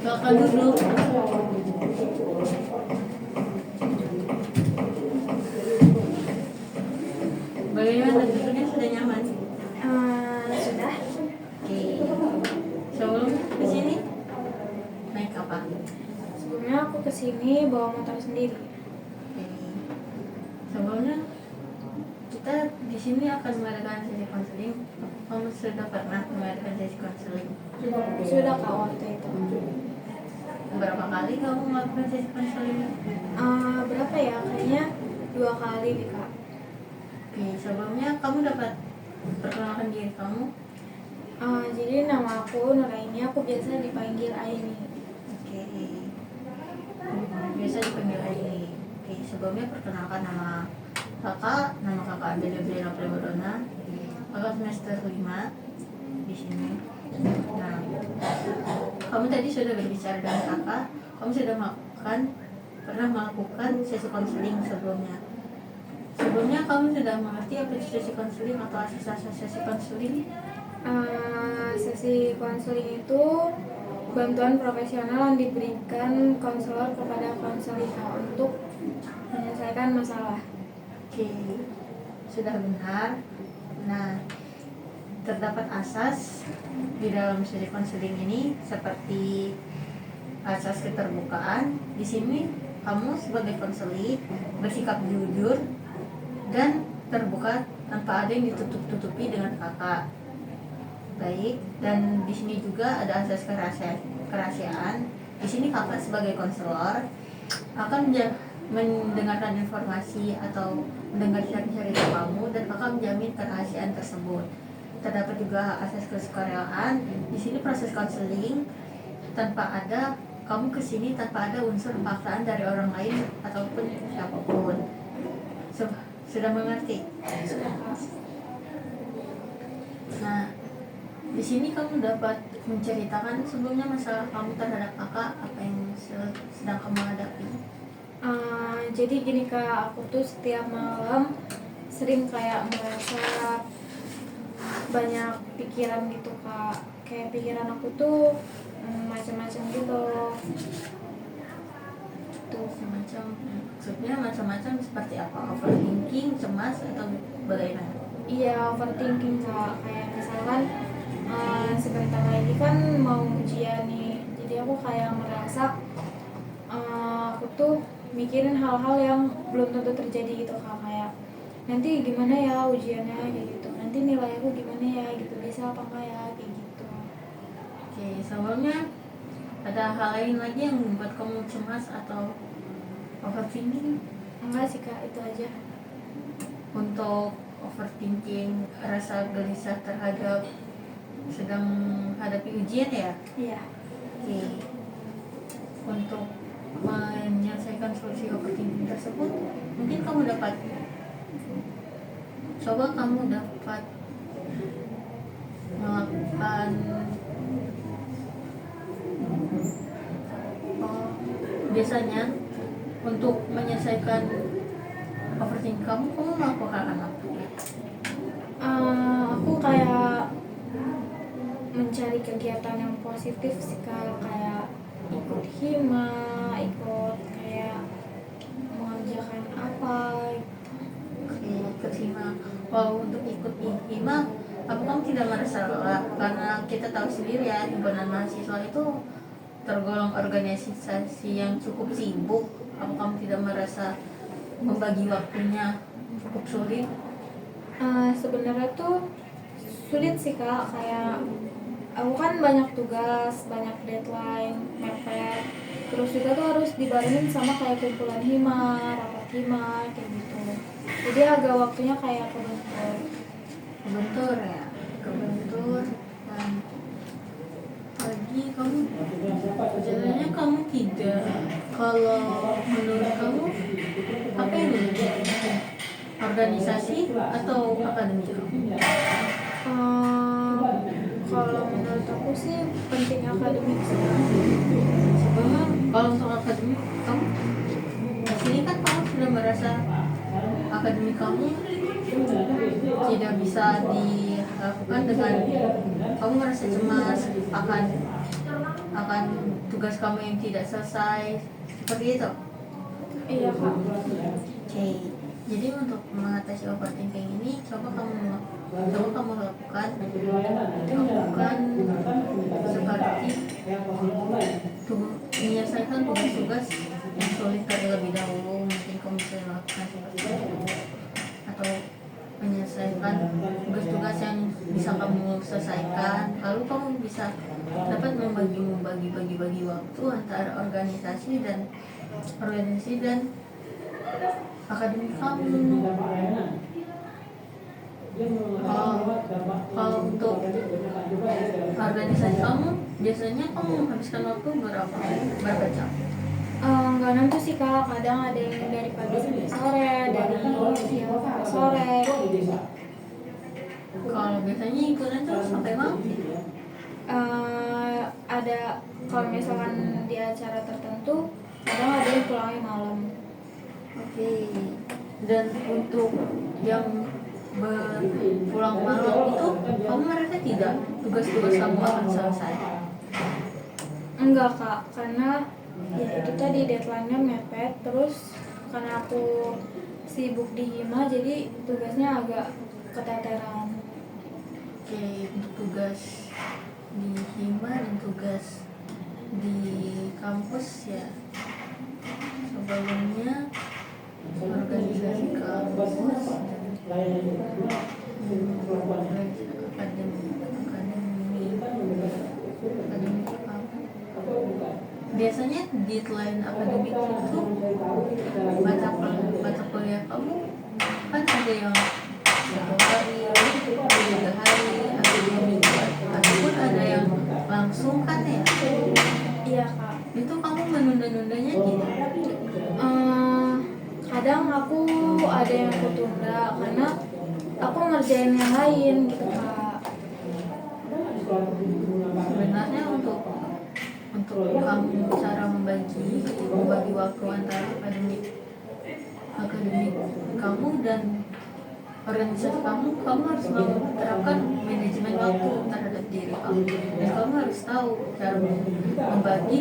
Kakak duduk. Bagaimana duduknya, sudah nyaman? Sudah. Oke. Sebelum ke sini naik apa? Sebelumnya aku kesini bawa motor sendiri. Oke. Sebelumnya kita di sini akan mengadakan sesi konseling. Kamu sudah pernah mengadakan sesi konseling? Sudah kak waktu itu. Berapa kali kamu melakukan sesi konseling? Berapa ya? Kayaknya 2 kali nih kak. Oke, sebelumnya kamu dapat perkenalkan diri kamu? Jadi nama aku Nuraini, aku biasa dipanggil Aini. Oke. Biasa dipanggil Aini. Oke, sebelumnya perkenalkan nama kakak Adelia Briana Primadona. Kakak semester 5 di sini. Nah, kamu tadi sudah berbicara dengan kakak, kamu sudah pernah melakukan sesi konseling sebelumnya. Sebelumnya kamu sudah mengerti apa itu sesi konseling atau asas-asas sesi konseling? Sesi konseling itu bantuan profesional yang diberikan konselor kepada konseling untuk menyelesaikan masalah. Oke, sudah benar. Nah, terdapat asas di dalam sesi konseling ini seperti asas keterbukaan. Di sini kamu sebagai konseling bersikap jujur dan terbuka tanpa ada yang ditutup-tutupi dengan kakak. Baik, dan di sini juga ada asas kerahasiaan. Di sini kakak sebagai konselor akan mendengarkan informasi atau mendengarkan cerita kamu dan kakak menjamin kerahasiaan tersebut. Terdapat juga asas kesukarelawan. Di sini proses konseling kamu kesini tanpa ada unsur paksaan dari orang lain ataupun siapapun. Sudah mengerti? Sudah. Nah, di sini kamu dapat menceritakan sebelumnya masalah kamu terhadap kakak, apa yang sedang kamu hadapi. Jadi gini kak, aku tuh setiap malam sering kayak merasa banyak pikiran gitu kak. Kayak pikiran aku tuh macam-macam gitu. Tuh maksudnya macam-macam seperti apa? Overthinking, cemas atau bagaimana? Iya, overthinking kak. Kayak misalkan sebentar lagi kan mau ujian nih, jadi aku kayak merasa aku tuh mikirin hal-hal yang belum tentu terjadi gitu kak. Kayak nanti gimana ya ujiannya kayak gitu, nanti nilai aku gimana ya gitu, bisa apa enggak ya kayak gitu. Oke, sebelumnya ada hal lain lagi yang membuat kamu cemas atau overthinking? Enggak sih kak, itu aja. Untuk overthinking, rasa gelisah terhadap sedang menghadapi ujian ya? Iya. Oke. Untuk menyelesaikan solusi overthinking tersebut, mungkin kamu dapat melakukan biasanya untuk menyelesaikan overthinking kamu melakukan apa? Aku kayak mencari kegiatan yang positif sih kak, kayak ikut hima, ikut kayak mengerjakan apa gitu. Oke, ikut hima. Kalau untuk ikut hima, apa kamu tidak merasa lelah? Karena kita tahu sendiri ya, himpunan mahasiswa itu tergolong organisasi yang cukup sibuk. Apa kamu tidak merasa membagi waktunya cukup sulit? Sebenarnya tuh sulit sih kak, kayak aku kan banyak tugas, banyak deadline, mepet, terus juga tuh harus dibarengin sama kayak kumpulan hima, rapat hima kayak gitu. Jadi agak waktunya kayak Kebentur ya, kebentur. Dan lagi kamu sebenarnya kamu tidak, kalau menurut kamu apa yang lebih penting, organisasi atau akademik? Kalau menurut aku sih penting akademik sih. Sebelumnya kalau untuk akademik kamu di sini kan kamu sudah merasa akademik kamu tidak bisa dilakukan dengan kamu merasa cemas akan akan tugas kamu yang tidak selesai, seperti itu. Iya kak. Oke, jadi untuk mengatasi overthinking ini coba kamu lakukan seperti menyelesaikan tugas-tugas yang sulit terlebih dahulu. Mungkin kamu bisa lakukan seperti itu, atau menyelesaikan tugas-tugas yang bisa kamu selesaikan, lalu kamu bisa dapat membagi waktu antara organisasi dan akademik kamu. Kalau untuk organisasi kamu, biasanya kamu menghabiskan waktu berapa jam? Nggak nentu sih kak, kadang ada yang dari pagi sampai sore, dari siang sampai sore. Kalau biasanya ikutan tuh sampai malam sih. Ada kalau misalkan di acara tertentu, kadang ada yang pulangnya malam. Oke. Dan untuk yang berpulang malam itu, kamu merasa tidak tugas-tugas kamu akan selesai? Enggak kak, karena ya itu tadi deadline-nya mepet, terus karena aku sibuk di hima jadi tugasnya agak keteteran. Oke, untuk tugas di hima dan tugas di kampus ya, sebelumnya organisasi kampus dan akademik apa? Biasanya deadline akademik itu mata kuliah kamu kan ada yang 1 hari, 3 hari, atau 2 minggu, ataupun ada yang langsung kan ya? Iya kak. Itu kamu menunda-nundanya tidak? Kadang aku ada yang aku tunda karena aku ngerjain yang lain gitu kak. Sebenarnya untuk kamu cara membagi waktu antara akademik kamu dan organisasi kamu harus menerapkan manajemen waktu terhadap diri kamu, dan kamu harus tahu cara membagi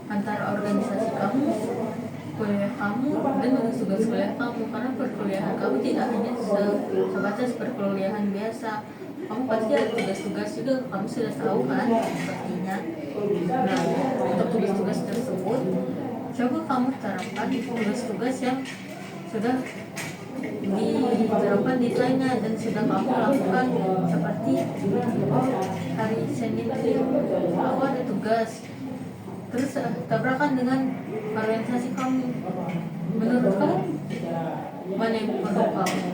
antara organisasi kamu, kuliah kamu, dan tugas kuliah kamu. Karena perkuliahan kamu tidak hanya sebatas perkuliahan biasa, kamu pasti ada tugas-tugas juga, kamu sudah tahu kan sepertinya. Nah, untuk tugas-tugas tersebut coba kamu terapkan tugas-tugas yang sudah diterapkan deadline-nya dan sudah kamu lakukan, seperti hari Senin itu aku ada tugas, terus tabrakan dengan organisasi kamu. Menurut kamu mana yang perlu kamu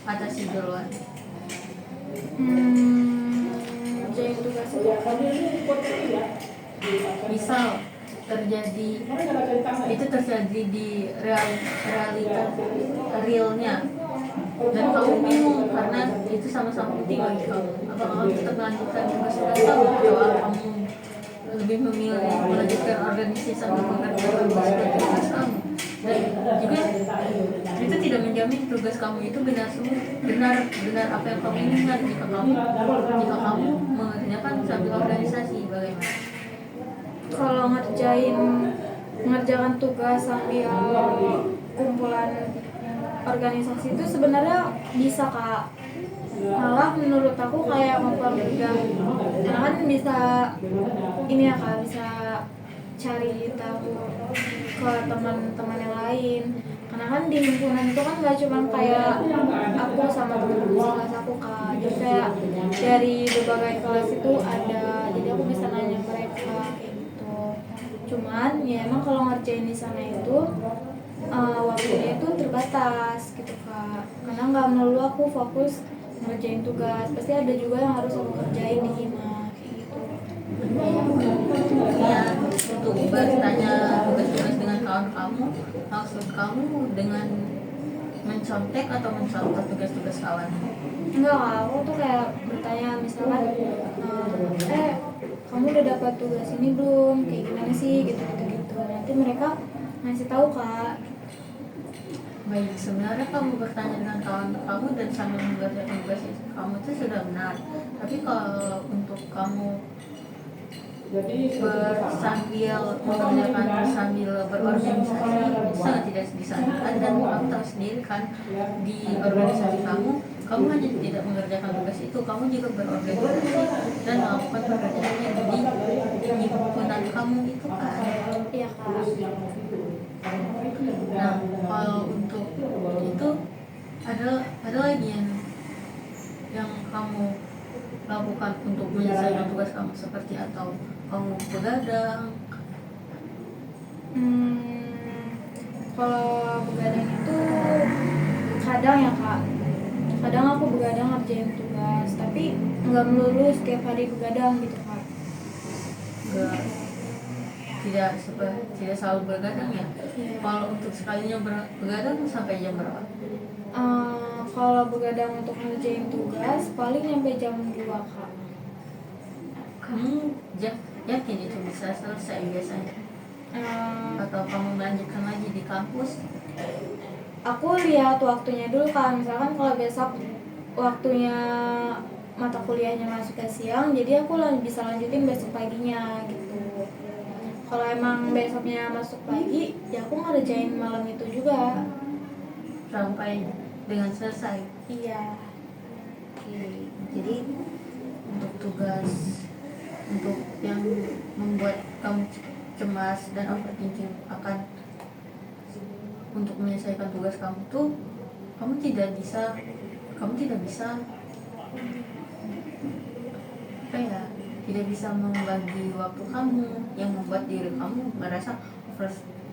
atasi duluan? Ngerjain tugas itu Misal itu terjadi di realnya, dan kamu bingung karena itu sama-sama penting bagi kamu. Apakah kamu tetap melanjutkan tugas kamu, atau kamu lebih memilih melanjutkan organisasi sambil mengerjakan tugas kamu? Dan juga itu tidak menjamin tugas kamu itu benar apa yang kamu inginkan. Jika kamu mengerjakan sambil organisasi, bagaimana? kalau ngerjakan tugas sambil kumpulan organisasi itu sebenarnya bisa kak, malah menurut aku kayak mempermudah, karena kan bisa ini ya kak, bisa cari tahu ke teman-teman yang lain, karena kan di himpunan itu kan gak cuma kayak aku sama teman-teman kelas aku kak, jadi kayak dari berbagai kelas itu ada, jadi aku bisa nanya mereka kayak gitu. Cuman ya emang kalau ngerjain di sana itu waktunya itu terbatas gitu kak, karena nggak melulu aku fokus ngerjain tugas, pasti ada juga yang harus aku kerjain di hima kayak gitu. Ya, untuk bertanya tugas-tugas dengan kawan kamu, maksud kamu dengan mencontek atau mencontoh tugas-tugas kawan? Enggak kak, aku tuh kayak bertanya misalkan kamu udah dapat tugas ini belum, kayak gimana sih gitu, nanti mereka ngasih tahu kak. Baik, sebenarnya kamu bertanya dengan kawan kamu dan sambil mengerjakan tugas kamu itu sudah benar. Tapi kalau untuk kamu sambil mengerjakan sambil berorganisasi sangat tidak disarankan. Dan kamu tahu sendiri kan, di organisasi kamu hanya tidak mengerjakan tugas itu, kamu juga berorganisasi dan melakukan pekerjaan yang di himpunan kamu itu kan. Iya kak. Nah, kalau untuk itu ada lagi yang kamu lakukan untuk menyelesaikan tugas kamu, seperti atau kamu begadang? Kalau begadang itu kadang ya kak, kadang aku begadang ngerjain tugas, tapi nggak melulu setiap hari begadang gitu kak. Tidak selalu begadang ya? Iya. Kalau untuk sekalinya begadang sampai jam berapa? Kalau begadang untuk ngerjain tugas paling sampai jam 2 kak. Kamu yakin itu bisa selesai biasanya? Atau kamu melanjutkan lagi di kampus? Aku lihat waktunya dulu kak, misalkan kalau besok waktunya mata kuliahnya masuk ke siang, jadi aku bisa lanjutin besok paginya gitu. Kalau emang besoknya masuk pagi, ya aku ngerjain malam itu juga sampai dengan selesai. Iya. Oke, jadi untuk tugas untuk yang membuat kamu cemas dan overthinking akan untuk menyelesaikan tugas kamu tuh, kamu tidak bisa tidak bisa membagi waktu kamu, yang membuat diri kamu merasa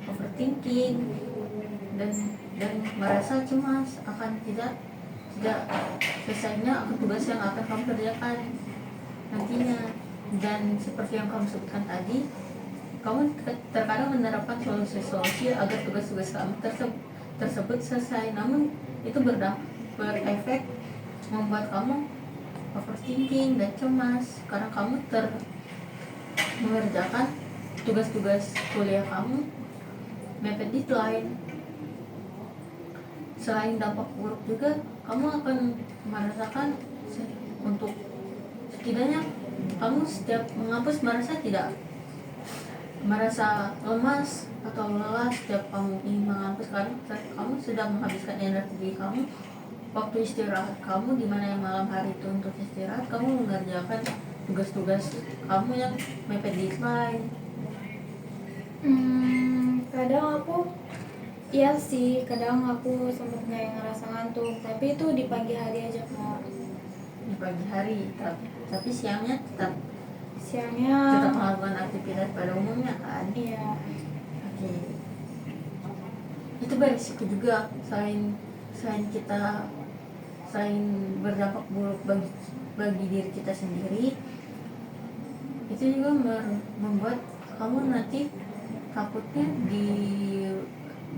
overthinking dan merasa cemas akan tidak selesainya tugas yang akan kamu kerjakan nantinya. Dan seperti yang kamu sebutkan tadi, kamu terkadang menerapkan solusi-solusi agar tugas-tugas kamu tersebut selesai, namun itu berefek membuat kamu overthinking dan cemas karena kamu mengerjakan tugas-tugas kuliah kamu mepet deadline. Selain dampak buruk juga, kamu akan merasakan untuk setidaknya kamu setiap menghapus merasa lemas atau lelah setiap kamu ingin menghapus, karena kamu sudah menghabiskan energi kamu, waktu istirahat kamu di mana yang malam hari itu untuk istirahat, kamu mengerjakan tugas-tugas kamu yang mepet deadline. Kadang aku iya sih, kadang aku sempat kayak ngerasa ngantuk, tapi itu di pagi hari aja kak. Di pagi hari, tapi siangnya tetap Siangnya melakukan aktivitas pada umumnya kan? Iya. Oke. Itu berisiko juga, selain berdampak buruk bagi diri kita sendiri, itu juga membuat kamu nanti takutnya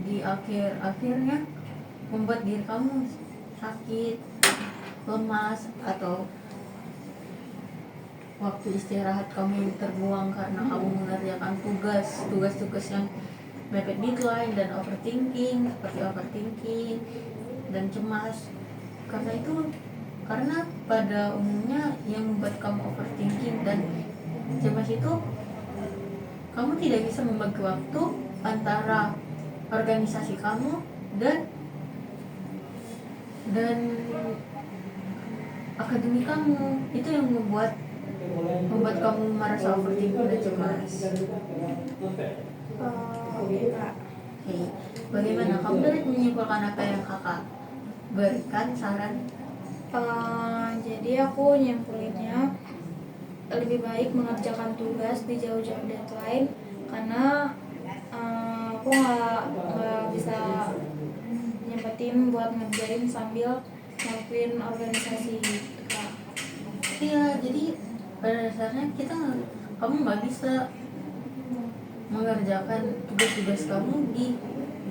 di akhirnya membuat diri kamu sakit, lemas, atau waktu istirahat kamu yang terbuang karena kamu mengerjakan tugas yang mepet deadline dan overthinking dan cemas. Karena pada umumnya yang membuat kamu overthinking dan cemas itu, kamu tidak bisa membagi waktu antara organisasi kamu dan akademik kamu. Itu yang membuat kamu merasa overthinking dan cemas. Oke kak. Oke, bagaimana kamu dapat menyimpulkan apa yang kakak berikan saran? Jadi aku nyimpulinnya lebih baik mengerjakan tugas di jauh-jauh deadline, karena aku nggak bisa nyempetin buat ngerjain sambil ngelakuin organisasi gitu kak. Iya, jadi pada dasarnya kamu nggak bisa mengerjakan tugas-tugas kamu di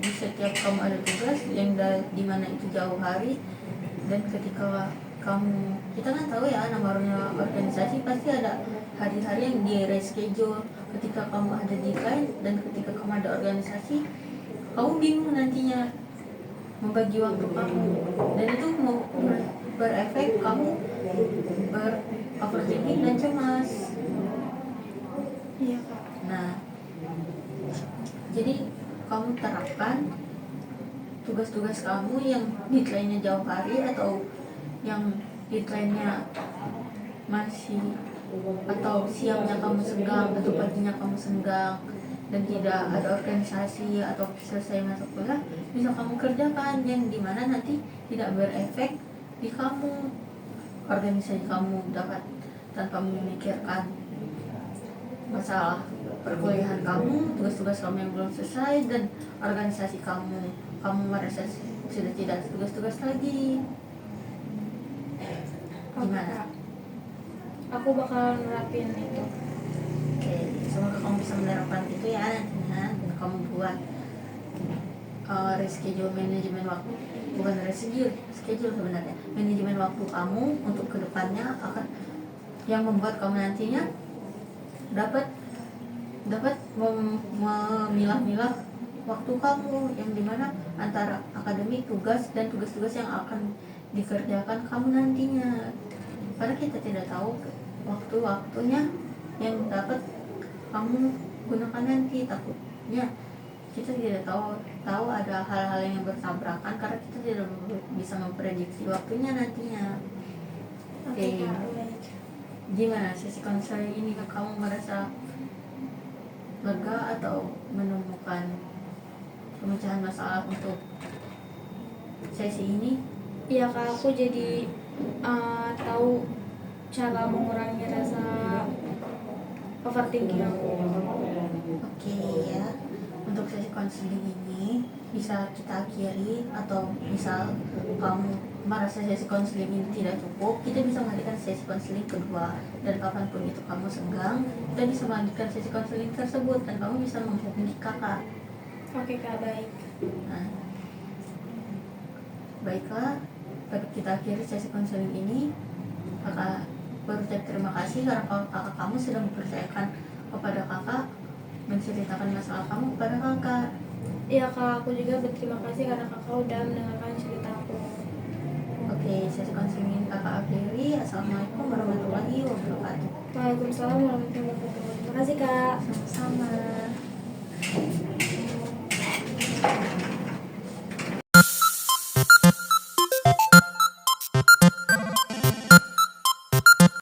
setiap kamu ada tugas yang di mana itu jauh hari, dan ketika kita kan tahu ya, namanya organisasi pasti ada hari-hari yang di reschedule. Ketika kamu ada deadline dan ketika kamu ada organisasi, kamu bingung nantinya membagi waktu kamu, dan itu mau berefek kamu overthinking dan cemas. Jadi kamu terapkan tugas-tugas kamu yang deadline-nya jauh hari atau yang deadline-nya masih, atau siangnya kamu senggang atau paginya kamu senggang dan tidak ada organisasi atau selesai masuk kuliah, bisa kamu kerjakan yang dimana nanti tidak berefek di kamu. Organisasi kamu dapat tanpa memikirkan masalah perkuliahan kamu, tugas-tugas kamu yang belum selesai, dan organisasi kamu merasa sudah tidak ada tugas-tugas lagi. Gimana? Aku bakal nerapin itu. Oke, semoga kamu bisa menerapkan itu ya nantinya, dan kamu buat reschedule manajemen waktu, bukan reschedule, schedule sebenarnya, manajemen waktu kamu untuk kedepannya akan yang membuat kamu nantinya dapat memilah-milah waktu kamu yang dimana antara akademik, tugas, dan tugas-tugas yang akan dikerjakan kamu nantinya. Karena kita tidak tahu waktu-waktunya yang dapat kamu gunakan nanti, takutnya kita tidak tahu ada hal-hal yang bertabrakan karena kita tidak bisa memprediksi waktunya nantinya. Oke, Kak, baik. Gimana sesi konseling ini, kamu merasa lega atau menemukan pemecahan masalah untuk sesi ini? Iya Kak, aku jadi tahu cara mengurangi rasa overthinking aku. Oke ya, untuk sesi konseling ini bisa kita akhiri, atau misal kamu merasa sesi konseling ini tidak cukup, kita bisa mengadakan sesi konseling kedua, dan kapanpun itu kamu senggang, kita bisa melanjutkan sesi konseling tersebut dan kamu bisa menghubungi kakak. Oke Kak, baik. Nah, baiklah, kita akhiri sesi konseling ini. Kakak berucap terima kasih karena kakak kamu sudah mempercayakan kepada kakak menceritakan masalah kamu kepada kakak. Iya Kak, aku juga berterima kasih karena kakak udah mendengarkan ceritaku. Oke, sesi konseling ini kakak akhiri. Assalamualaikum warahmatullahi wabarakatuh. Waalaikumsalam warahmatullahi wabarakatuh. Terima kasih Kak. Sama-sama.